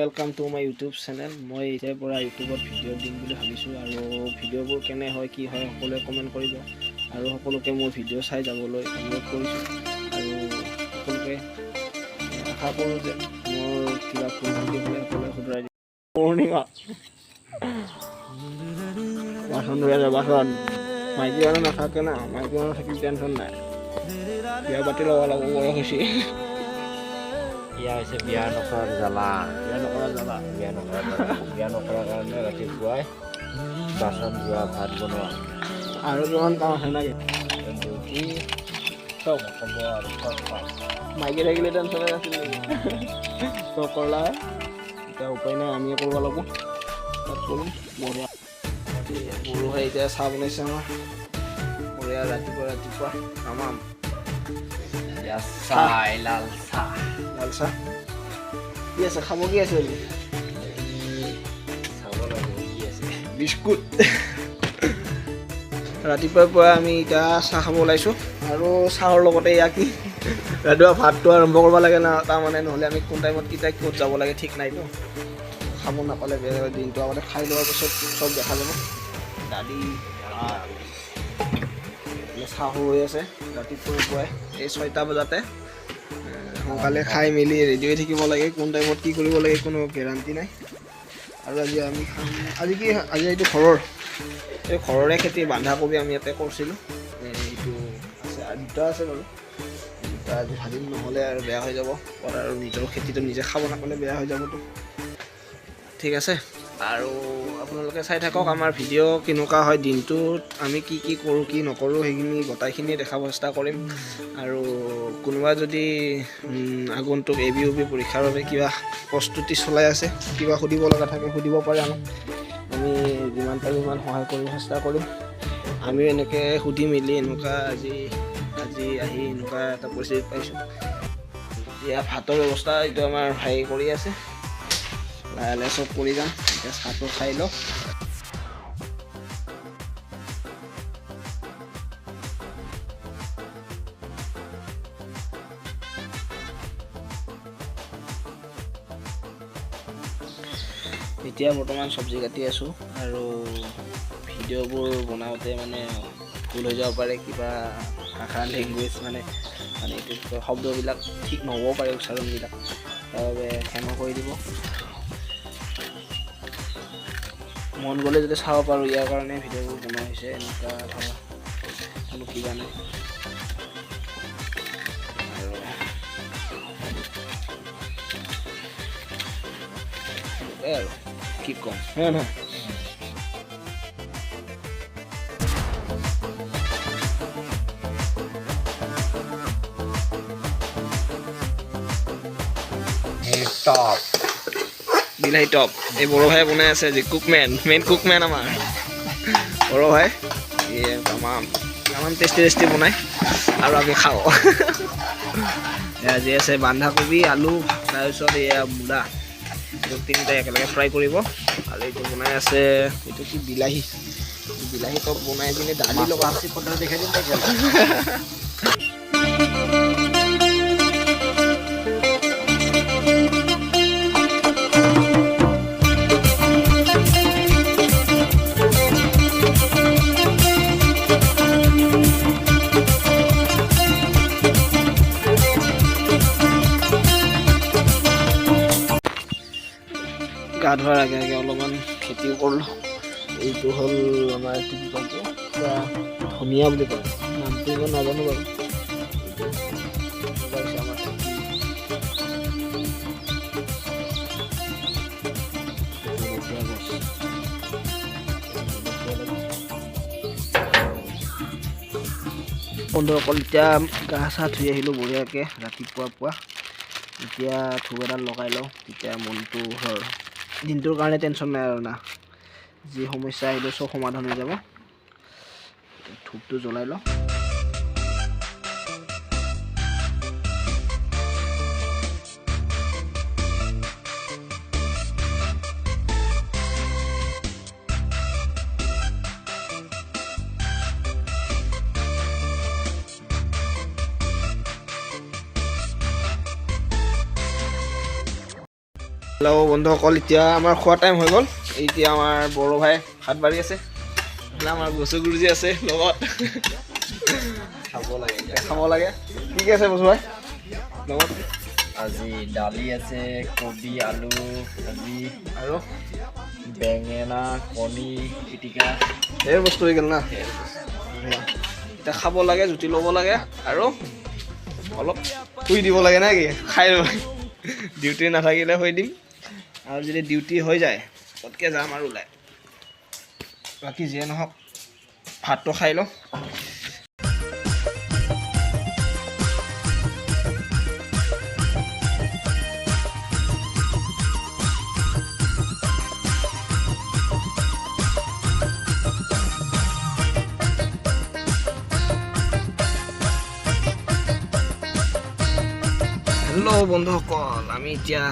Welcome to my YouTube channel. মই এতিয়াৰ পৰা ইউটিউবত ভিডিঅ' দিম বুলি ভাবিছোঁ আৰু ভিডিঅ'বোৰ কেনে হয় কি হয় সকলোৱে কমেণ্ট কৰিব আৰু সকলোকে মোৰ ভিডিঅ' চাই যাবলৈ অনুৰোধ কৰিছোঁ আৰু সকলোকে আশা কৰোঁ যে মোৰ কিবা ভুল ভ্ৰান্তি হ'লে সকলোৱে শুধৰাই দিব। পূৰ্ণিমা বাচন ধুই আছে, বাচন মাইকী মানুহ নাথাকে না, মাইকী মানুহ থাকি টেনশ্যন নাই। বিয়া পাতি ল'ব লাগিব, বয়স হৈছে। ইয়া হৈছে বিয়া নকৰাৰ জ্বালা, বিয়া নকৰাৰ কাৰণে ৰাতিপুৱাই বাচন ধোৱা, ভাত বনোৱা আৰু কিমান কাম আছে নেকি? ডিউটি চব হ'ব আৰু চব কাম। মাইকী থাকিলে টেনশ্যনে নাছিল চব কৰলা। এতিয়া উপায় নাই, আমিয়ে কৰিব লাগিব। তাত কৰিম বঢ়িয়া। গৰু ভাই এতিয়া চাহ বনাইছে আমাৰ বঢ়িয়া। ৰাতিপুৱা তামাম লাল চাহ লাল চাহ কি আছে, খাব কি আছে আজি? চাব লাগিব কি আছে। বিস্কুট। ৰাতিপুৱাৰ পৰা আমি এতিয়া চাহ খাব ওলাইছোঁ আৰু চাহৰ লগতে এয়া কি ৰাতিপুৱা ভাতটো আৰম্ভ কৰিব লাগে না, তাৰমানে নহ'লে আমি কোন টাইমত কেতিয়া ক'ত যাব লাগে ঠিক নাইতো। খাব নাপালে বেয়া, দিনটো আগতে খাই লোৱাৰ পিছত চব দেখা যাব। দালি চাহ হৈ আছে ৰাতিপুৱাই এই 6টা বজাতে। সোনকালে খাই মেলি ৰেডি হৈ থাকিব লাগে, কোন টাইমত কি কৰিব লাগে কোনো গেৰাণ্টি নাই। আৰু আজি আমি খাম আজি এইটো এই ঘৰৰে খেতি বন্ধাকবি আমি ইয়াতে কৰিছিলোঁ। এইটো আছে আৰু দুটা আছে বাৰু, দুটা আজি ভাজিম, নহ'লে আৰু বেয়া হৈ যাব। আৰু নিজৰ খেতিটো নিজে খাব নাপালে বেয়া হৈ যাবতো। ঠিক আছে, আৰু আপোনালোকে চাই থাকক আমাৰ ভিডিঅ' কেনেকুৱা হয়। দিনটোত আমি কি কি কৰোঁ কি নকৰোঁ সেইখিনি গোটাইখিনি দেখাব চেষ্টা কৰিম। আৰু কোনোবা যদি আগন্তুক ABUP পৰীক্ষাৰ বাবে কিবা প্ৰস্তুতি চলাই আছে, কিবা সুধিব লগা থাকে সুধিব পাৰে আমাক। আমি যিমান পাৰোঁ সিমান সহায় কৰিব চেষ্টা কৰিম। আমিও এনেকৈ সুধি মেলি এনেকুৱা আজি আহি এনেকুৱা এটা পৰিস্থিতিত পাইছোঁ। এতিয়া ভাতৰ ব্যৱস্থা এইটো আমাৰ ভাই কৰি আছে, লাহে লাহে চব কৰি যাম। এতিয়া চাহটো খাই লওঁ। এতিয়া বৰ্তমান চব্জি কাটি আছোঁ আৰু ভিডিঅ'বোৰ বনাওঁতে মানে ভুল হৈ যাব পাৰে, কিবা ভাষা লেংগুৱেজ মানে এইটো শব্দবিলাক ঠিক নহ'ব পাৰে, উচ্চাৰণবিলাক, তাৰ বাবে ক্ষমা কৰি দিব। মন গ'লে যদি চাব পাৰোঁ, ইয়াৰ কাৰণে ভিডিঅ'বোৰ বনোৱা হৈছে। এনেকুৱা ধৰা কোনো কিবা নাই আৰু কি ক'ম, হয় নহয়? বিলাহী টপ এই বড়ো ভাই বনাই আছে, আজি মেইন কুকমেন আমাৰ বড়ো ভাই। তামাম টেষ্টি বনাই আৰু আমি খাওঁ। আজি আছে বন্ধাকবি, আলু, তাৰপিছত এয়া মূলা, তিনিটা একেলগে ফ্ৰাই কৰিব। আৰু এইটো বনাই আছে, এইটো কি বিলাহী টপ বনাই কিনে দালি লগত দেখাই দিম। গা ধোৱাৰ আগে আগে অলপমান খেতিও কৰিলোঁ। এইটো হ'ল আমাৰ ধনিয়া বুলি কয়, নামটো ইমান নাজানো বাৰু। বন্ধুসকল এতিয়া গা চা ধুই আহিলোঁ বঢ়িয়াকৈ ৰাতিপুৱা। এতিয়া ধূপ এডাল লগাই লওঁ, তেতিয়া মনটো দিনটোৰ কাৰণে টেনশ্যন নাই আৰু না, যি সমস্যা আহিলেও চব সমাধান হৈ যাব। ধূপটো জ্বলাই লওঁ। হেল্ল' বন্ধুসকল, এতিয়া আমাৰ খোৱা টাইম হৈ গ'ল। এতিয়া আমাৰ বড়ো ভাই ভাত বাঢ়ি আছে, আমাৰ বস্তু গুৰুজি আছে লগত। খাব লাগে কি আছে বস্তু ভাই লগত? আজি দালি আছে, কবি আলু ভাজি আৰু বেঙেনা কণী পিটিকা ধেৰ বস্তু হৈ গ'ল না। এতিয়া খাব লাগে, জুতি ল'ব লাগে আৰু অলপ শুই দিব লাগে নে কি? খাই ল'ব ডিউটি নাথাকিলে শুই দিম, আৰু যদি ডিউটি হৈ যায় পটকৈ যাম আৰু ওলাই। বাকী যিয়ে নহওক ভাতটো খাই লওঁ। হেল্ল' বন্ধুসকল, আমি এতিয়া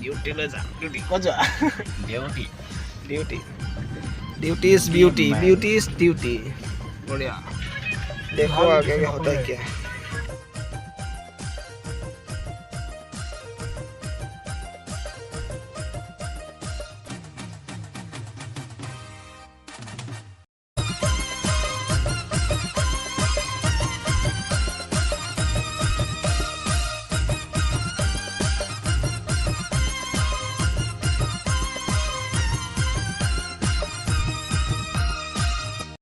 ডিউটিলৈ যাম। ডিউটি ক'ত যোৱা? Duty duty duty is beauty, beauty is duty. বঢ়িয়া, দেখো আগে होता है क्या।